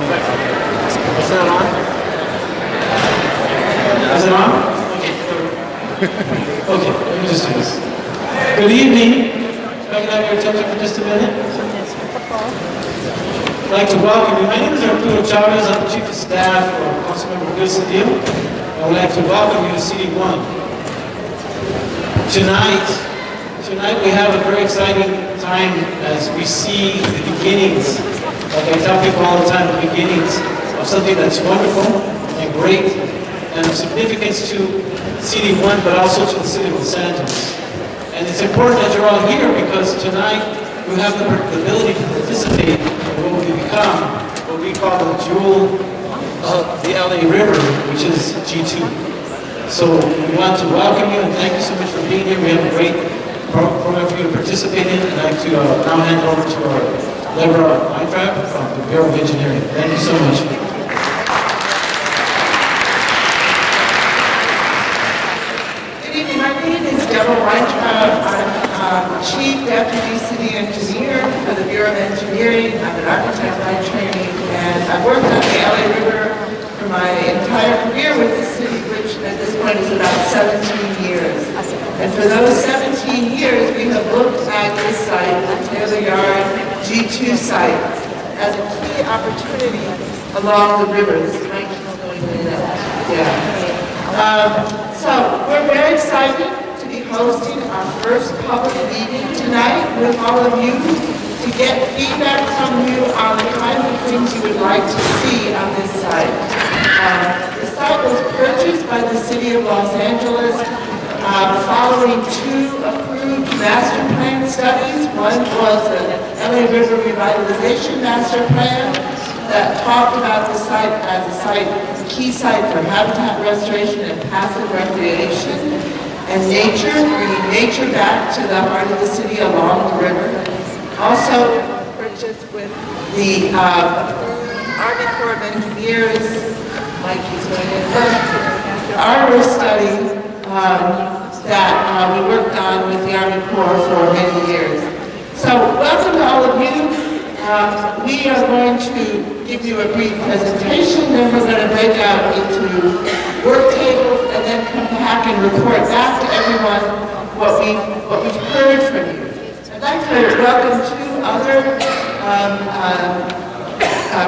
Is that on? Is it on? Okay, let me just do this. Good evening. If I can have your attention for just a minute. I'd like to welcome you. My name is Arturo Chavez. I'm the Chief of Staff for Councilmember Gil Cedillo. I would like to welcome you to CD1. Tonight we have a very exciting time as we see the beginnings, like I tell people all the time, the beginnings of something that's wonderful and great and of significance to CD1, but also to the city of Los Angeles. And it's important that you're all here because tonight you have the ability to participate in what will become what we call the jewel of the LA River, which is G2. So we want to welcome you and thank you so much for being here. We have a great program for you to participate in. I'd like to now hand over to our Deborah Weintraub from the Bureau of Engineering. Thank you so much. Good evening. My name is Deborah Weintraub. I'm Chief Deputy City Engineer for the Bureau of Engineering. I'm an architect by training, and I've worked on the LA River for my entire career with the city, which at this point is about 17 years. And for those 17 years, we have looked at this site, the Taylor Yard G2 site, as a key opportunity along the rivers. So we're very excited to be hosting our first public meeting tonight with all of you to get feedback from you on the kinds of things you would like to see on this site. The site was purchased by the City of Los Angeles following two approved master plan studies. One was the LA River Revitalization Master Plan that talked about the site as a key site for habitat restoration and passive recreation and nature, bringing nature back to the heart of the city along the river. Also purchased with the Army Corps of Engineers, Mikey's going in, Arbor study that we worked on with the Army Corps for many years. So welcome to all of you. We are going to give you a brief presentation, then we're going to break out into work tables and then come back and report back to everyone what we've heard from you. I'd like to welcome two other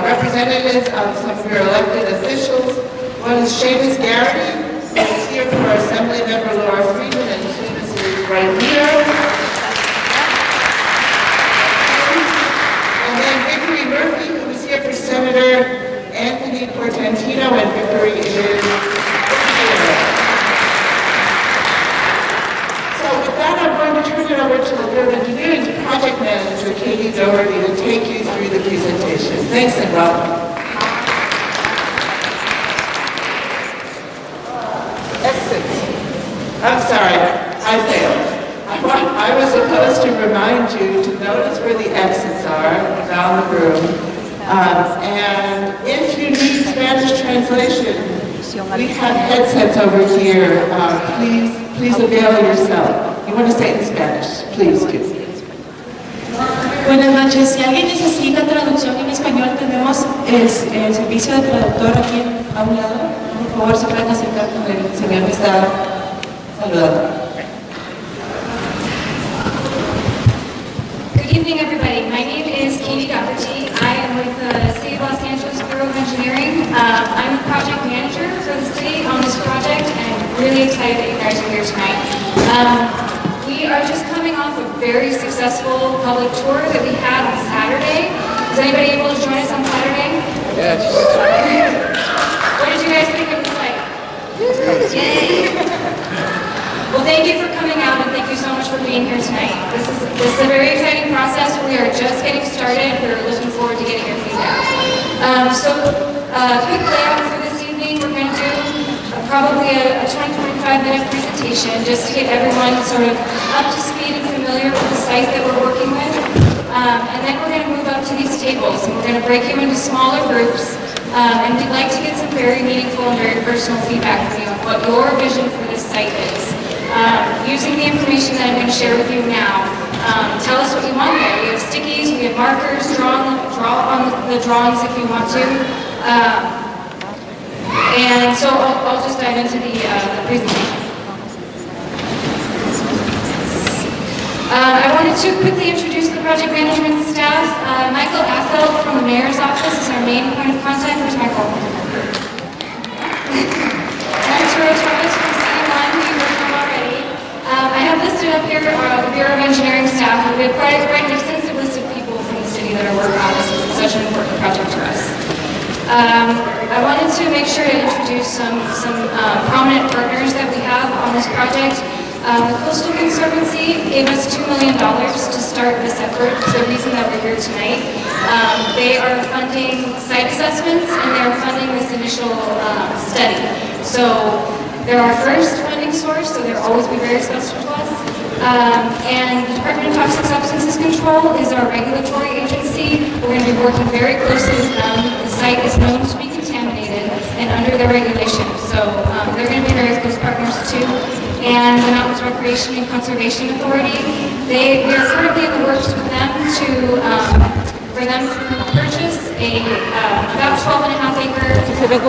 representatives of some of your elected officials. One is Seamus Garrity, who is here for Assembly Member Laura Friedman, and Seamus is right here. And then Vickery Murphy, who is here for Senator Anthony Portantino, and Vickery is here. So with that, I'm going to turn it over to the Bureau of Engineering's project manager, Katie Doherty, to take you through the presentation. Thanks and welcome. I'm sorry, I failed. I was supposed to remind you to notice where the exits are down the room. And if you need Spanish translation, we have headsets over here. Please avail yourself. You want to say it in Spanish? Please do. Buenas noches. Si alguien necesita traducción en español, tenemos el servicio de traductor aquí a un lado. Por favor, se pueden acercar con el señor que está saludando. Good evening, everybody. My name is Katie Doherty. I am with the City of Los Angeles Bureau of Engineering. I'm the project manager for the city on this project, and I'm really excited that you guys are here tonight. We are just coming off a very successful public tour that we had on Saturday. Was anybody able to join us on Saturday? Yes. What did you guys think of the site? Yay! Well, thank you for coming out, and thank you so much for being here tonight. This is a very exciting process. We are just getting started. We're looking forward to getting your feedback. Quick layout for this evening. We're going to do probably a 20-25 minute presentation just to get everyone sort of up to speed and familiar with the site that we're working with. And then we're going to move up to these tables, and we're going to break you into smaller groups. And we'd like to get some very meaningful and very personal feedback from you on what your vision for this site is. Using the information that I'm going to share with you now, tell us what you want there. We have stickies, we have markers, draw on the drawings if you want to. And so I'll just dive into the presentation. I wanted to quickly introduce the project management staff. Michael Affeld from the Mayor's Office is our main point of contact. Where's Michael? Arturo Torres from CD1, who you heard from already. I have listed up here the Bureau of Engineering staff. We have quite an extensive list of people from the city that are working on this. It's such an important project for us. I wanted to make sure to introduce some prominent partners that we have on this project. The Coastal Conservancy gave us $2 million to start this effort. It's the reason that we're here tonight. They are funding site assessments and they're funding this initial study. So they're our first funding source, so they'll always be very special to us. And the Department of Toxic Substances Control is our regulatory agency. We're going to be working very closely with them. The site is known to be contaminated and under their regulations. So they're going to be very close partners too. And the Mountains Recreation and Conservation Authority, we are currently in the works with them for them to purchase a about 12.5 acre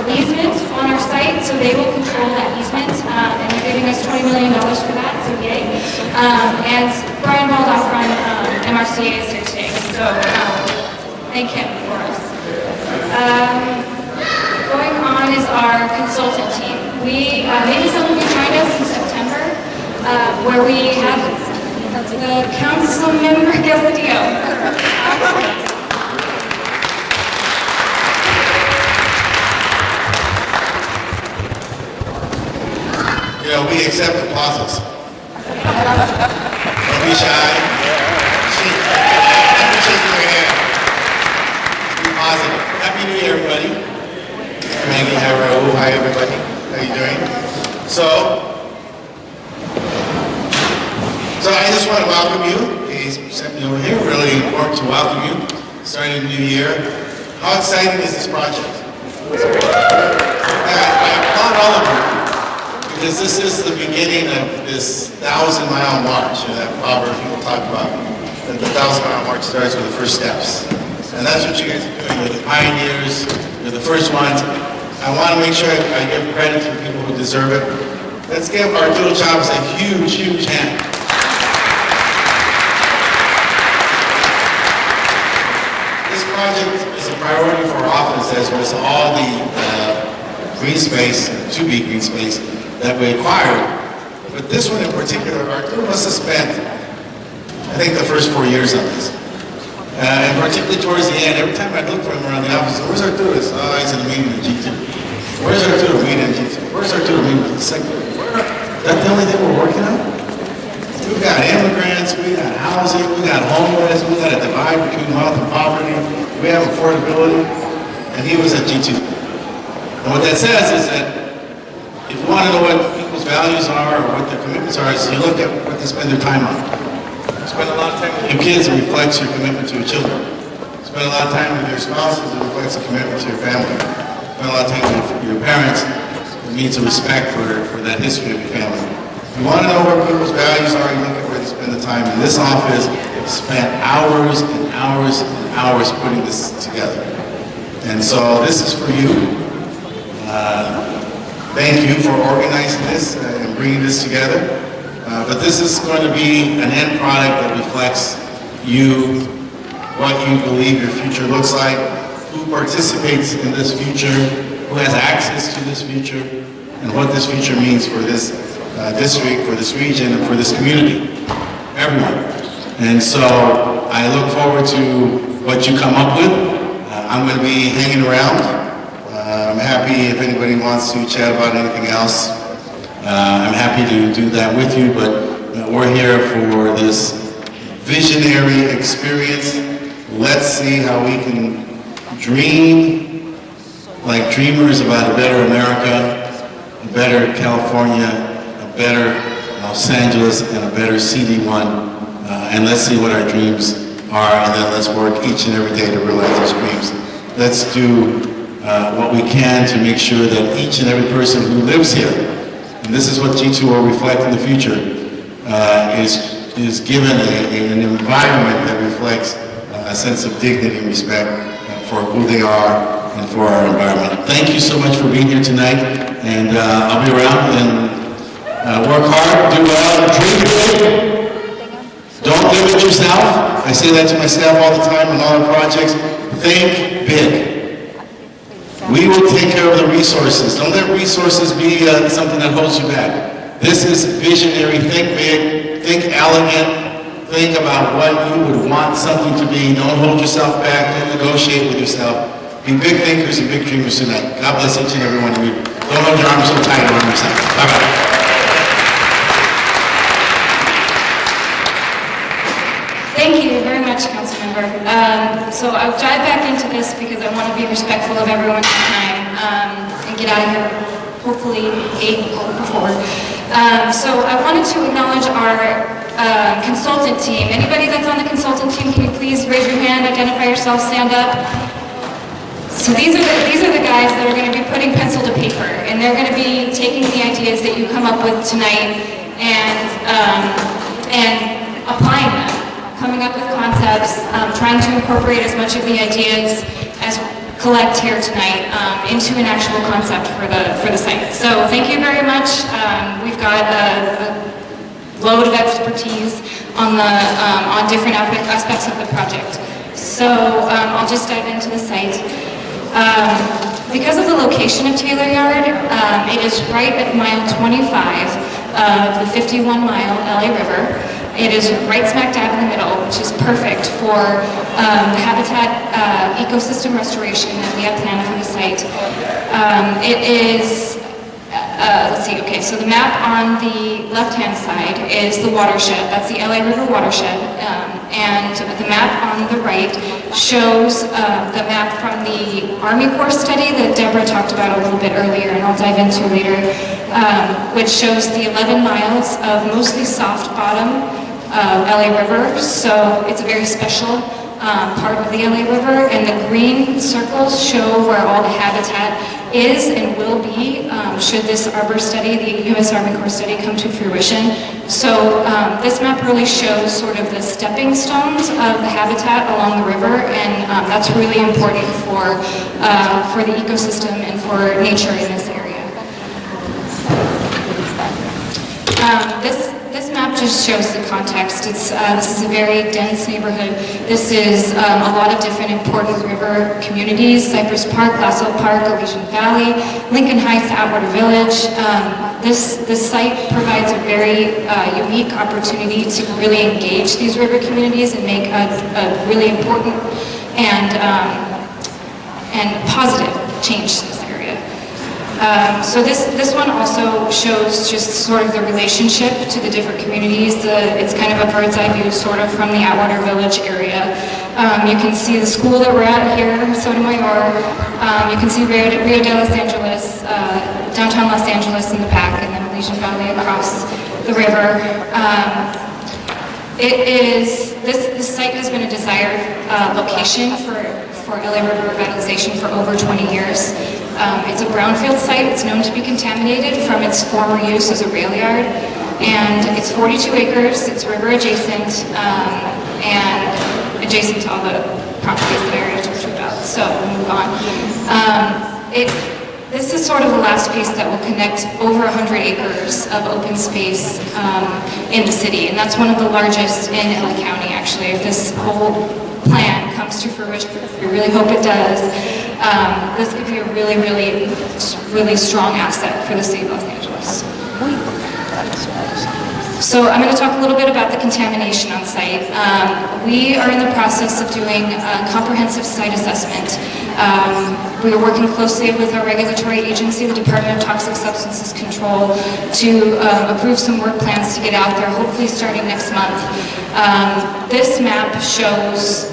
easement on our site, so they will control that easement, and they're giving us $20 million for that, so yay. And Brian Baldock from MRCA is here today, so thank him for us. Going on is our consultant team. Maybe some of you joined us in September, where we have the council member Gil Cedillo. You know, we accept applauses. Don't be shy. Shake your hand. Be positive. Happy New Year, everybody. Maggie, hi, Raul. Hi, everybody. How you doing? So I just want to welcome you. He sent me over here. Really important to welcome you. Starting a new year. How exciting is this project? I applaud all of you. Because this is the beginning of this 1,000-mile march, that proverb people talk about. That the 1,000-mile march starts with the first steps. And that's what you guys are doing. You're the pioneers. You're the first ones. I want to make sure I give credit to the people who deserve it. Let's give Arturo Chavez a huge, huge hand. This project is a priority for our office, as was all the green space, to-be green space, that we acquired. But this one in particular, Arturo must have spent, I think, the first 4 years on this. And particularly towards the end, every time I look for him around the office, where's Arturo? He's in a meeting with G2. Where's Arturo meeting with G2? Where's Arturo meeting with the sector? That's the only thing we're working on? We've got immigrants, we got housing, we got homeless, we got a divide between wealth and poverty, we have affordability, and he was at G2. And what that says is that if you want to know what people's values are or what their commitments are, is you look at what they spend their time on. You spend a lot of time with your kids, it reflects your commitment to your children. You spend a lot of time with your spouses, it reflects a commitment to your family. You spend a lot of time with your parents, it means a respect for that history of your family. If you want to know where people's values are, you look at where they spend the time. In this office, they spent hours and hours and hours putting this together. And so this is for you. Thank you for organizing this and bringing this together. But this is going to be an end product that reflects you, what you believe your future looks like, who participates in this future, who has access to this future, and what this future means for this district, for this region, and for this community. Everyone. And so I look forward to what you come up with. I'm going to be hanging around. I'm happy if anybody wants to chat about anything else. I'm happy to do that with you, but we're here for this visionary experience. Let's see how we can dream like dreamers about a better America, a better California, a better Los Angeles, and a better CD1. And let's see what our dreams are, and then let's work each and every day to realize those dreams. Let's do what we can to make sure that each and every person who lives here, and this is what G2 will reflect in the future, is given an environment that reflects a sense of dignity and respect for who they are and for our environment. Thank you so much for being here tonight, and I'll be around and work hard, do well, dream big. Don't limit yourself. I say that to myself all the time on all our projects. Think big. We will take care of the resources. Don't let resources be something that holds you back. This is visionary. Think big. Think elegant. Think about what you would want something to be. Don't hold yourself back. Don't negotiate with yourself. Be big thinkers and big dreamers tonight. God bless each and every one of you. Don't hold your arms so tight around yourself. Bye-bye. Thank you very much, Councilmember. So I'll dive back into this because I want to be respectful of everyone's time and get out of here, hopefully 8 or before. So I wanted to acknowledge our consultant team. Anybody that's on the consultant team, can you please raise your hand, identify yourself, stand up? So these are the guys that are going to be putting pencil to paper, and they're going to be taking the ideas that you come up with tonight and applying them. Coming up with concepts, trying to incorporate as much of the ideas as collect here tonight into an actual concept for the site. So thank you very much. We've got a load of expertise on different aspects of the project. So I'll just dive into the site. Because of the location of Taylor Yard, it is right at mile 25 of the 51-mile LA River. It is right smack dab in the middle, which is perfect for the habitat ecosystem restoration that we have planned for the site. It is, let's see, okay, so the map on the left-hand side is the watershed. That's the LA River watershed. And the map on the right shows the map from the Army Corps study that Deborah talked about a little bit earlier, and I'll dive into later, which shows the 11 miles of mostly soft bottom LA River. So it's a very special part of the LA River, and the green circles show where all the habitat is and will be should this arbor study, the U.S. Army Corps study, come to fruition. So this map really shows sort of the stepping stones of the habitat along the river, and that's really important for the ecosystem and for nature in this area. This map just shows the context. This is a very dense neighborhood. This is a lot of different important river communities: Cypress Park, Lasso Park, Elysian Valley, Lincoln Heights, Atwater Village. This site provides a very unique opportunity to really engage these river communities and make a really important and positive change to this area. So this one also shows just sort of the relationship to the different communities. It's kind of a bird's eye view sort of from the Atwater Village area. You can see the school that we're at here, Sotomayor. You can see Rio de Los Angeles, downtown Los Angeles in the back, and then Elysian Valley across the river. This site has been a desired location for LA River revitalization for over 20 years. It's a brownfield site. It's known to be contaminated from its former use as a rail yard, and it's 42 acres. It's river adjacent and adjacent to all the properties that I already told you about. So we'll move on. This is sort of the last piece that will connect over 100 acres of open space in the city, and that's one of the largest in LA County, actually. If this whole plan comes to fruition, we really hope it does, this could be a really, really, really strong asset for the city of Los Angeles. So I'm going to talk a little bit about the contamination on site. We are in the process of doing a comprehensive site assessment. We are working closely with our regulatory agency, the Department of Toxic Substances Control, to approve some work plans to get out there, hopefully starting next month. This map shows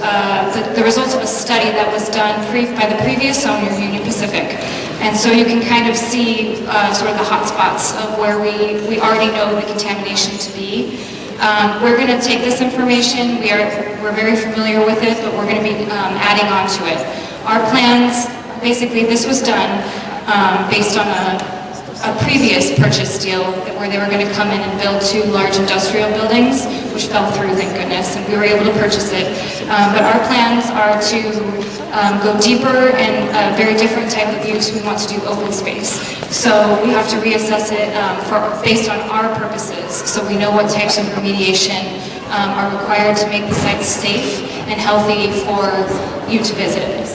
the results of a study that was done by the previous owner, Union Pacific. And so you can kind of see sort of the hot spots of where we already know the contamination to be. We're going to take this information, we're very familiar with it, but we're going to be adding on to it. Our plans, basically this was done based on a a previous purchase deal where they were going to come in and build 2 large industrial buildings, which fell through, thank goodness, and we were able to purchase it. But our plans are to go deeper and a very different type of use. We want to do open space. So we have to reassess it based on our purposes, so we know what types of remediation are required to make the site safe and healthy for you to visit.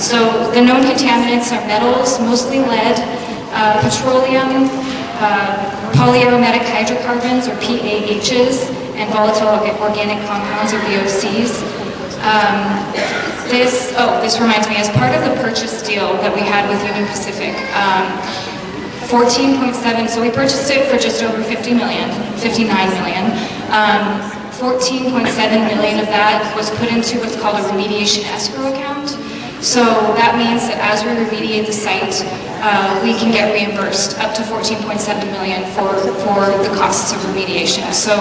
So the known contaminants are metals, mostly lead, petroleum, polyaromatic hydrocarbons, or PAHs, and volatile organic compounds, or VOCs. This reminds me, as part of the purchase deal that we had with Union Pacific, 14.7, so we purchased it for just over 59 million. 14.7 million of that was put into what's called a remediation escrow account. So that means that as we remediate the site, we can get reimbursed up to 14.7 million for the costs of remediation. So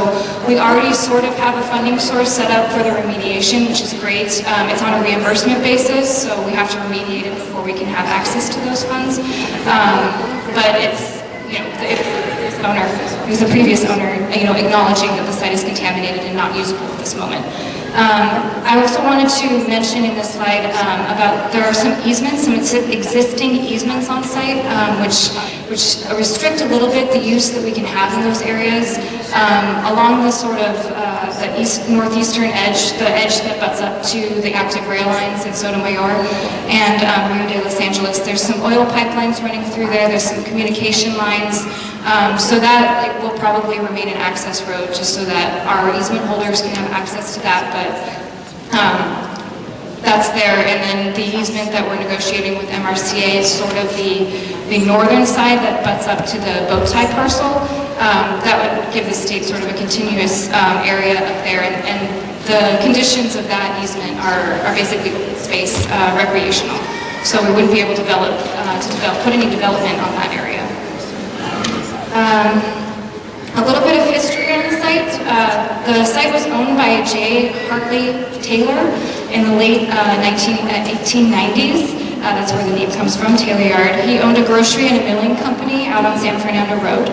we already sort of have a funding source set up for the remediation, which is great. It's on a reimbursement basis, so we have to remediate it before we can have access to those funds. But it's, the previous owner, acknowledging that the site is contaminated and not usable at this moment. I also wanted to mention in this slide about there are some easements, some existing easements on site, which restrict a little bit the use that we can have in those areas along the sort of the northeastern edge, the edge that butts up to the active rail lines in Sotomayor and Rio de Los Angeles. There's some oil pipelines running through there. There's some communication lines. So that it will probably remain an access road, just so that our easement holders can have access to that. But that's there. And then the easement that we're negotiating with MRCA is sort of the northern side that butts up to the bow tie parcel. That would give the state sort of a continuous area up there. And the conditions of that easement are basically open space, recreational. So we wouldn't be able to put any development on that area. A little bit of history on the site. The site was owned by J. Hartley Taylor in the late 1890s. That's where the name comes from, Taylor Yard. He owned a grocery and a milling company out on San Fernando Road.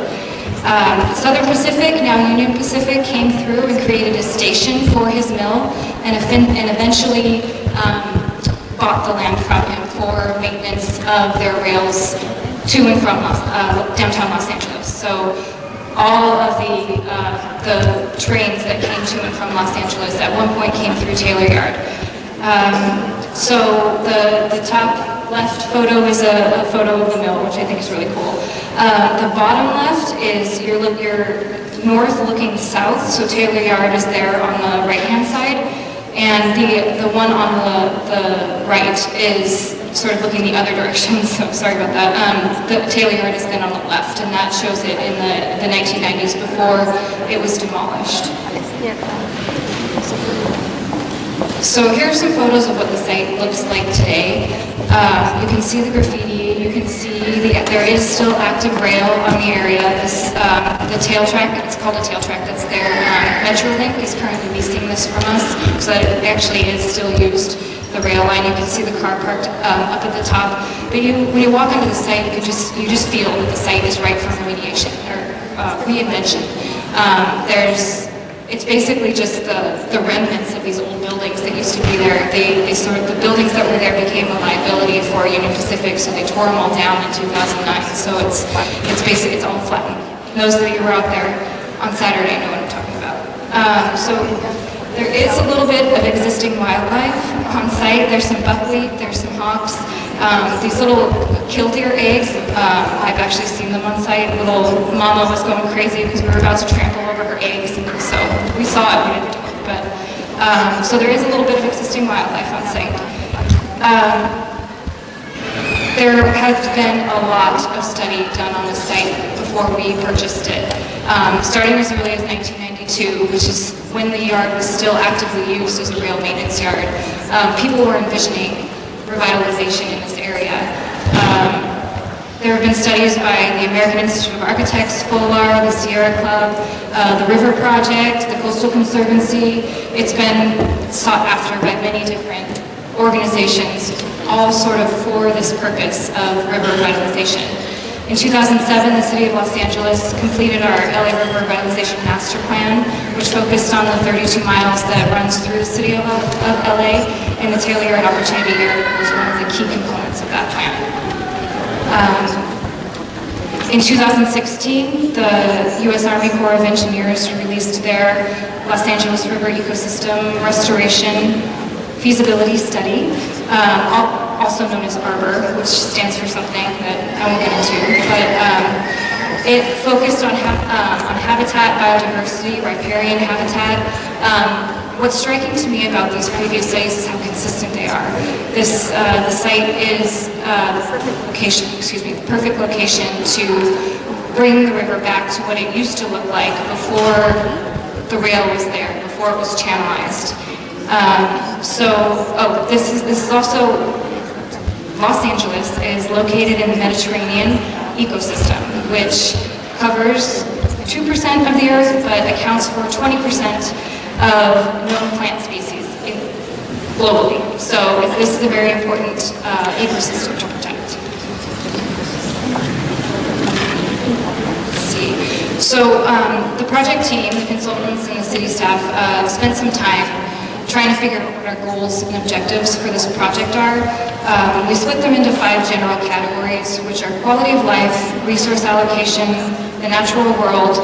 Southern Pacific, now Union Pacific, came through and created a station for his mill and eventually bought the land from him for maintenance of their rails to and from downtown Los Angeles. So all of the trains that came to and from Los Angeles at one point came through Taylor Yard. So the top left photo is a photo of the mill, which I think is really cool. The bottom left is you're north looking south, so Taylor Yard is there on the right-hand side, and the one on the right is sort of looking the other direction, so sorry about that. The Taylor Yard is then on the left, and that shows it in the 1990s before it was demolished. So here are some photos of what the site looks like today. You can see the graffiti, you can see there is still active rail on the area. The tail track, it's called a tail track that's there. Metrolink is currently leasing this from us, so that it actually is still used. The rail line, you can see the car parked up at the top. But when you walk into the site, you just feel that the site is right for remediation or reinvention. It's basically just the remnants of these old buildings that used to be there. The buildings that were there became a liability for Union Pacific, so they tore them all down in 2009. So it's basically, it's all flattened. Those of you who were out there on Saturday know what I'm talking about. So there is a little bit of existing wildlife on site. There's some buckwheat, there's some hawks. These little killdeer eggs, I've actually seen them on site. Little mama was going crazy because we were about to trample over her eggs, and so we saw it, we didn't do it. But, so there is a little bit of existing wildlife on site. There has been a lot of study done on the site before we purchased it, starting as early as 1992, which is when the yard was still actively used as a rail maintenance yard. People were envisioning revitalization in this area. There have been studies by the American Institute of Architects, FOLAR, the Sierra Club, the River Project, the Coastal Conservancy. It's been sought after by many different organizations, all sort of for this purpose of river revitalization. In 2007, the City of Los Angeles completed our LA River Revitalization Master Plan, which focused on the 32 miles that runs through the city of LA, and the Taylor Yard Opportunity Area was one of the key components of that plan. In 2016, the U.S. Army Corps of Engineers released their Los Angeles River Ecosystem Restoration Feasibility Study, also known as ARBOR, which stands for something that I won't get into, but it focused on habitat, biodiversity, riparian habitat. What's striking to me about these previous studies is how consistent they are. The site is the perfect location to bring the river back to what it used to look like before the rail was there, before it was channelized. This is also, Los Angeles is located in the Mediterranean ecosystem, which covers 2% of the earth, but accounts for 20% of known plant species globally. So this is a very important ecosystem to protect. Let's see. So the project team, the consultants and the city staff spent some time trying to figure out what our goals and objectives for this project are. We split them into 5 general categories, which are quality of life, resource allocation, the natural world,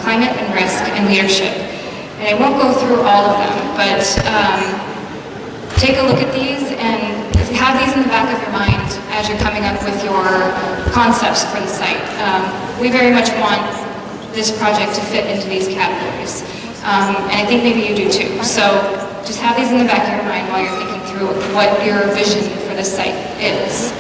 climate and risk, and leadership. And I won't go through all of them, but take a look at these and have these in the back of your mind as you're coming up with your concepts for the site. We very much want this project to fit into these categories. And I think maybe you do too. So just have these in the back of your mind while you're thinking through what your vision for the site is.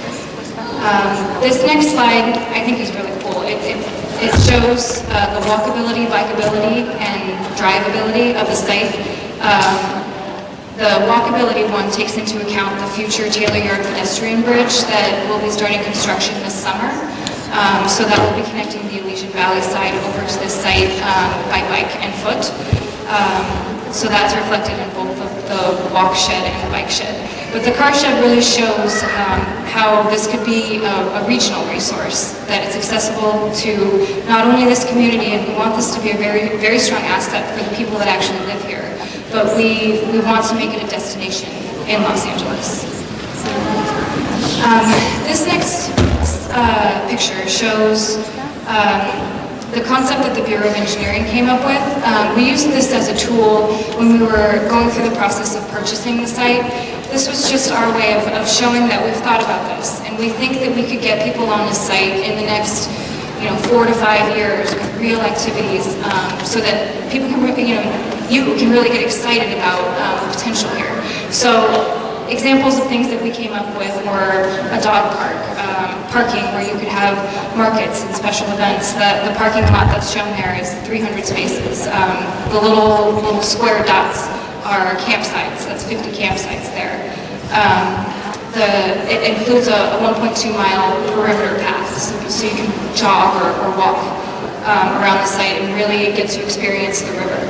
This next slide I think is really cool. It shows the walkability, bikeability, and drivability of the site. The walkability one takes into account the future Taylor Yard pedestrian bridge that will be starting construction this summer. So that will be connecting the Elysian Valley side over to this site by bike and foot. So that's reflected in both the walk shed and the bike shed. But the car shed really shows how this could be a regional resource, that it's accessible to not only this community, and we want this to be a very, very strong asset for the people that actually live here, but we want to make it a destination in Los Angeles. This next picture shows the concept that the Bureau of Engineering came up with. We used this as a tool when we were going through the process of purchasing the site. This was just our way of showing that we've thought about this, and we think that we could get people on this site in the next 4 to 5 years with real activities, so that people can, you can really get excited about the potential here. So examples of things that we came up with were a dog park, parking where you could have markets and special events. The parking lot that's shown there is 300 spaces. The little square dots are campsites. That's 50 campsites there. It includes a 1.2-mile perimeter path, so you can jog or walk around the site and really get to experience the river.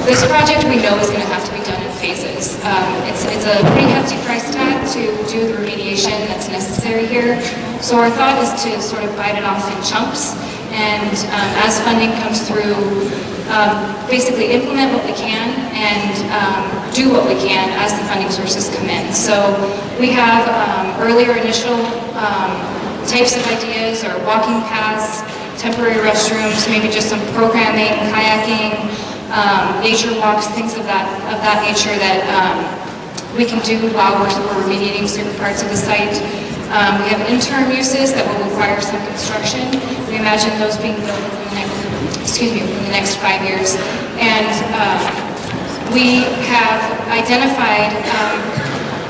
This project we know is going to have to be done in phases. It's a pretty hefty price tag to do the remediation that's necessary here. So our thought is to sort of bite it off in chunks, and as funding comes through, basically implement what we can and do what we can as the funding sources come in. So we have earlier initial types of ideas, or walking paths, temporary restrooms, maybe just some programming, kayaking, nature walks, things of that nature that we can do while we're remediating certain parts of the site. We have interim uses that will require some construction. We imagine those being built within the next 5 years. And we have identified,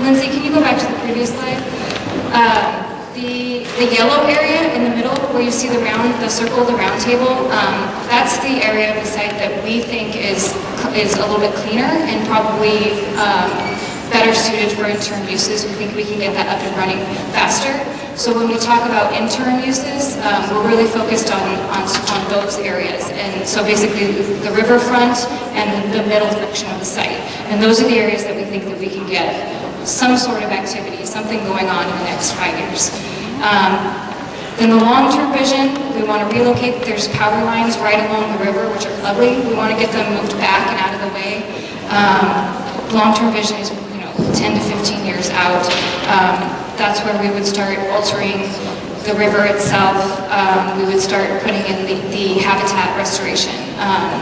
Lindsay, can you go back to the previous slide? The yellow area in the middle where you see the circle of the round table, that's the area of the site that we think is a little bit cleaner and probably better suited for interim uses. We think we can get that up and running faster. So when we talk about interim uses, we're really focused on those areas. And so basically the riverfront and the middle section of the site. And those are the areas that we think that we can get some sort of activity, something going on in the next 5 years. In the long-term vision, we want to relocate. There's power lines right along the river, which are ugly. We want to get them moved back and out of the way. Long-term vision is 10 to 15 years out. That's where we would start altering the river itself. We would start putting in the habitat restoration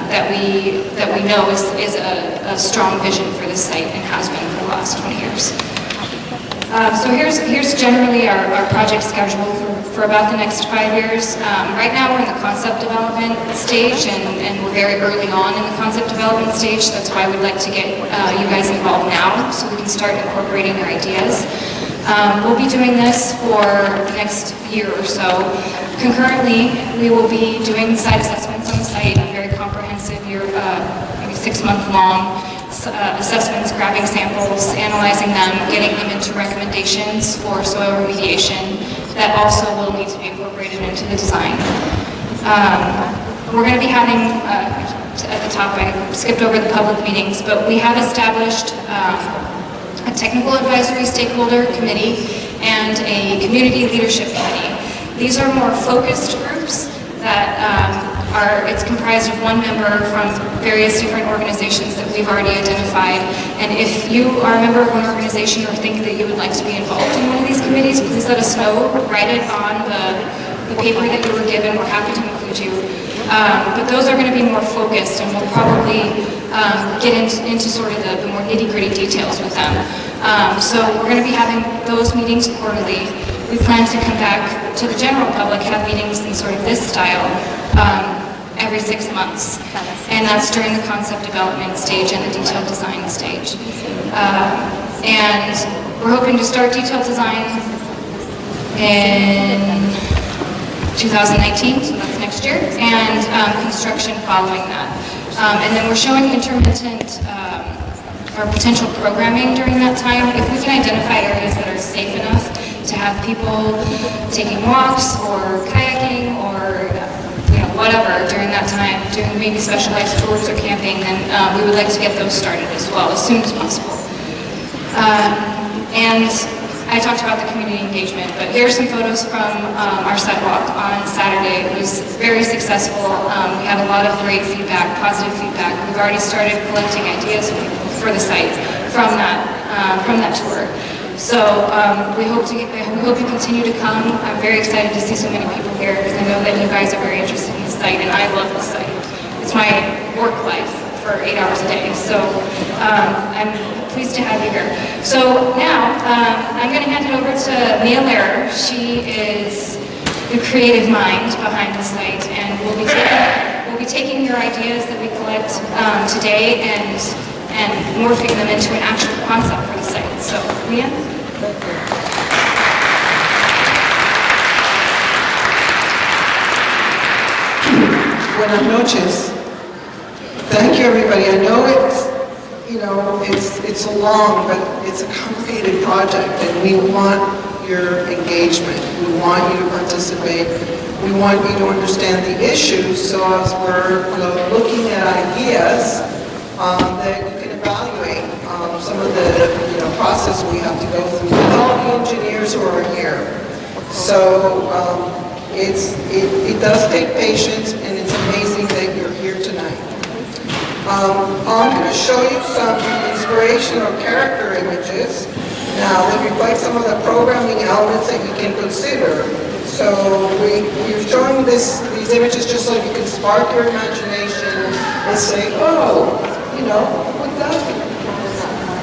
that we know is a strong vision for this site and has been for the last 20 years. So here's generally our project schedule for about the next 5 years. Right now we're in the concept development stage, and we're very early on in the concept development stage. That's why we'd like to get you guys involved now, so we can start incorporating your ideas. We'll be doing this for the next year or so. Concurrently, we will be doing site assessments on the site, a very comprehensive year, maybe 6-month-long assessments, grabbing samples, analyzing them, getting them into recommendations for soil remediation that also will need to be incorporated into the design. We're going to be having, at the top I skipped over the public meetings, but we have established a technical advisory stakeholder committee and a community leadership committee. These are more focused groups that it's comprised of one member from various different organizations that we've already identified. And if you are a member of one organization or think that you would like to be involved in one of these committees, please let us know. Write it on the paper that you were given. We're happy to include you. But those are going to be more focused, and we'll probably get into sort of the more nitty-gritty details with them. So we're going to be having those meetings quarterly. We plan to come back to the general public, have meetings in sort of this style every 6 months. And that's during the concept development stage and the detailed design stage. And we're hoping to start detailed design in 2019, so that's next year, and construction following that. And then we're showing intermittent or potential programming during that time. If we can identify areas that are safe enough to have people taking walks or kayaking or whatever during that time, doing maybe specialized tours or camping, then we would like to get those started as well as soon as possible. And I talked about the community engagement, but here are some photos from our sidewalk on Saturday. It was very successful. We had a lot of great feedback, positive feedback. We've already started collecting ideas for the site from that tour. So we hope you continue to come. I'm very excited to see so many people here because I know that you guys are very interested in the site, and I love the site. It's my work life for 8 hours a day. So I'm pleased to have you here. So now I'm going to hand it over to Mia Lehrer. She is the creative mind behind the site, and we'll be taking your ideas that we collect today and morphing them into an actual concept for the site. So, Mia? Buenas noches. Thank you, everybody. I know it's long, but it's a complicated project, and we want your engagement. We want you to participate. We want you to understand the issues, so as we're looking at ideas, that you can evaluate some of the process we have to go through with all the engineers who are here. So it does take patience, and it's amazing that you're here tonight. I'm going to show you some inspirational character images now that reflect some of the programming elements that you can consider. So we're showing these images just so you can spark your imagination and say, oh, what does it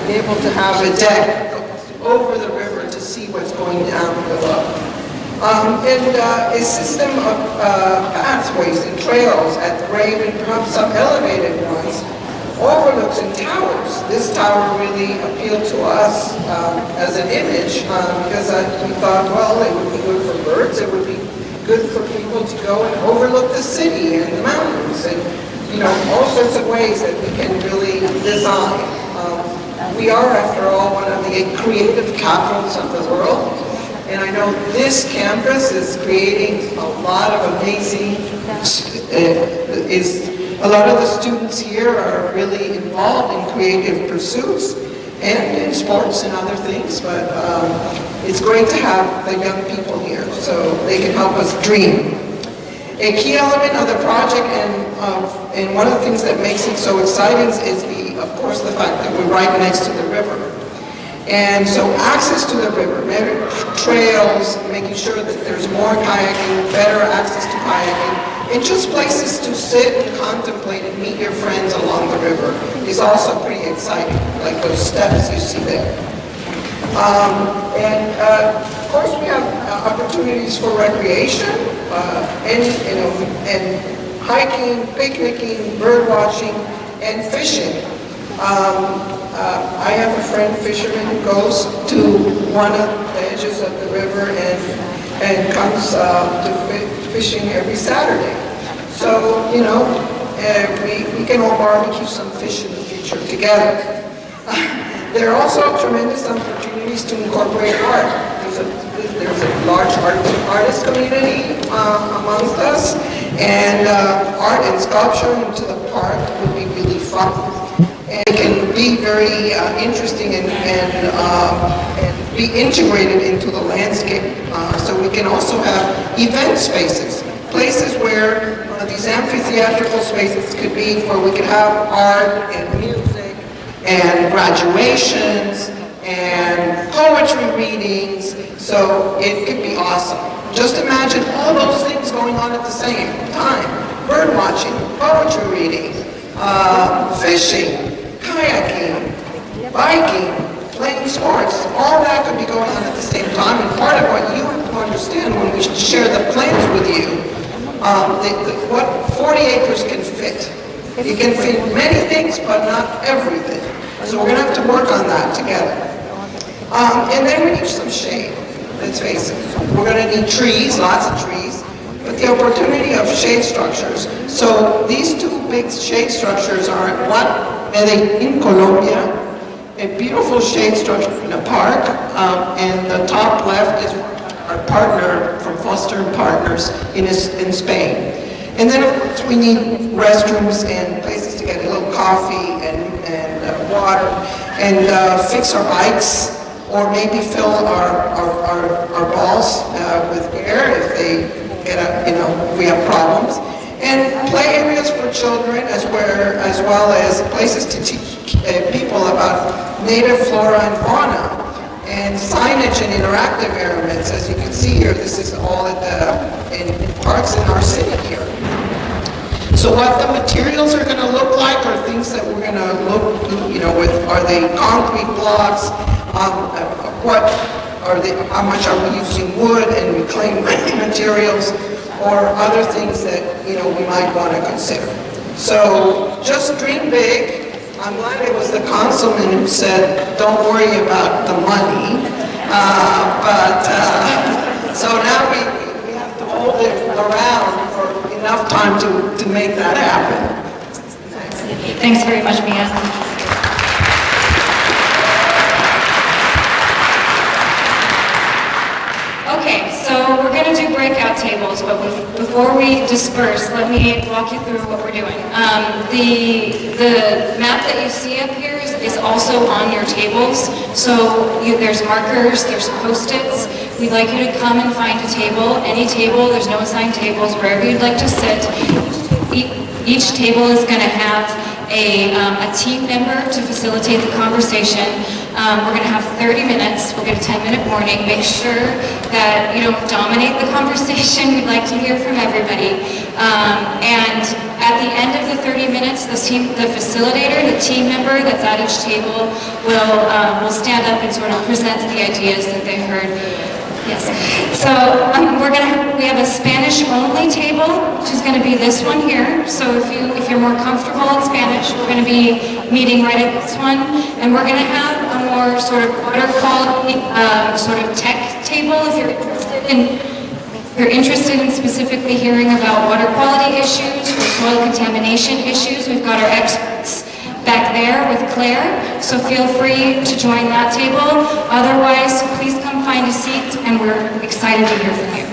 be able to have a deck over the river to see what's going down below. And a system of pathways and trails at grade and perhaps some elevated ones, overlooks and towers. This tower really appealed to us as an image because we thought, well, it would be good for birds, it would be good for people to go and overlook the city and the mountains and all sorts of ways that we can really design. We are, after all, one of the creative capitals of the world. And I know this campus is creating a lot of amazing, a lot of the students here are really involved in creative pursuits. and in sports and other things, but it's great to have the young people here so they can help us dream. A key element of the project and one of the things that makes it so exciting is of course, the fact that we're right next to the river. And so access to the river, better trails, making sure that there's more kayaking, better access to kayaking, and just places to sit and contemplate and meet your friends along the river is also pretty exciting, like those steps you see there. Of course, we have opportunities for recreation, and hiking, picnicking, bird watching, and fishing. I have a friend, fisherman, who goes to one of the edges of the river and comes to fishing every Saturday. So, we can all barbecue some fish in the future together. There are also tremendous opportunities to incorporate art. There's a large artist community amongst us, and art and sculpture into the park would be really fun. And it can be very interesting and be integrated into the landscape. So we can also have event spaces, places where these amphitheatrical spaces could be where we could have art and music and graduations and poetry readings. So it could be awesome. Just imagine all those things going on at the same time. Bird watching, poetry reading, fishing, kayaking, biking, playing sports, all that could be going on at the same time. And part of what you have to understand when we share the plans with you, what 40 acres can fit. It can fit many things, but not everything. So we're going to have to work on that together. And then we need some shade, let's face it. We're going to need trees, lots of trees, but the opportunity of shade structures. So these two big shade structures are in Colombia, a beautiful shade structure in a park, and the top left is our partner from Foster & Partners in Spain. And then of course we need restrooms and places to get a little coffee and water and fix our bikes, or maybe fill our balls with air if they get if we have problems. And play areas for children as well as places to teach people about native flora and fauna. And signage and interactive elements, as you can see here, this is all in parks in our city here. So what the materials are going to look like are things that we're going to look, with, are they concrete blocks? How much are we using wood and reclaimed materials, or other things that, we might want to consider. So just dream big. I'm glad it was the councilman who said, don't worry about the money. So now we have to hold it around for enough time to make that happen. Thanks very much, Mia. Okay, so we're going to do breakout tables, but before we disperse, let me walk you through what we're doing. The map that you see up here is also on your tables. So there's markers, there's Post-its. We'd like you to come and find a table, any table. There's no assigned tables, wherever you'd like to sit. Each table is going to have a team member to facilitate the conversation. We're going to have 30 minutes. We'll get a 10-minute warning. Make sure that you don't dominate the conversation. We'd like to hear from everybody. And at the end of the 30 minutes, the facilitator, the team member that's at each table will stand up and sort of present the ideas that they heard. Yes. So we have a Spanish-only table, which is going to be this one here. So if you're more comfortable in Spanish, we're going to be meeting right at this one, and we're going to have a more sort of water quality, sort of tech table. If you're interested in specifically hearing about water quality issues or soil contamination issues, we've got our experts back there with Claire, so feel free to join that table. Otherwise, please come find a seat, and we're excited to hear from you.